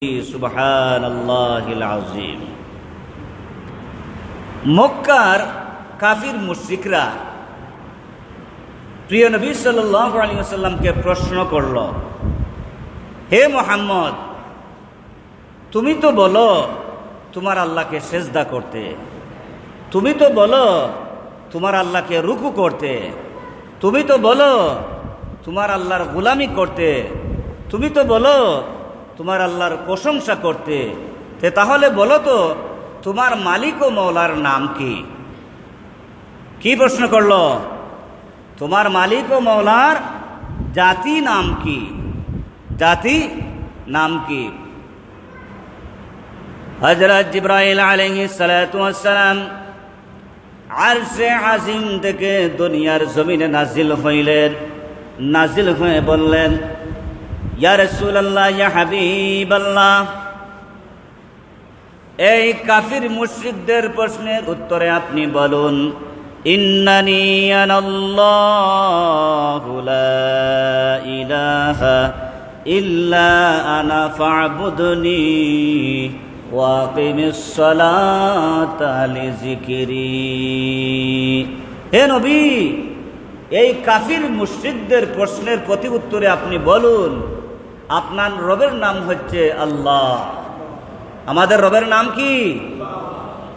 সুবহানাল্লাহিল আযীম। মক্কার কাফির মুশরিকরা প্রিয় নবী সাল্লাল্লাহু আলাইহি ওয়াসাল্লামকে প্রশ্ন করল, হে মুহাম্মদ, তুমি তো বলো তোমার আল্লাহকে সেজদা করতে, তুমি তো বলো তোমার আল্লাহকে রুকু করতে, তুমি তো বলো তোমার আল্লাহর গোলামি করতে, তুমি তো বলো তোমার আল্লাহর প্রশংসা করতে, তাহলে বলো তো তোমার মালিক ও মওলার নাম কি? কি প্রশ্ন করলো? তোমার মালিক ও মওলার জাতি নাম কি? জাতি নাম কি? হযরত জিবরাইল আলাইহিস সালাতু ওয়াস সালাম আরশে আজিম থেকে দুনিয়ার জমিনে নাজিল হইলেন। নাজিল হয়ে বললেন, ইয়া রাসূলুল্লাহ, ইয়া হাবিবাল্লাহ, এই কাফির মুশরিকদের প্রশ্নের উত্তরে আপনি বলুন, ইন্নানি আনাল্লাহু লা ইলাহা ইল্লা আনা ফা'বুদনি ওয়া আকিমিস সালাতা লিযিকরি। হে নবী, এই কাফির মুশরিকদের প্রশ্নের প্রতি উত্তরে আপনি বলুন, আপনার রবের নাম হচ্ছে আল্লাহ। আমাদের রবের নাম কি?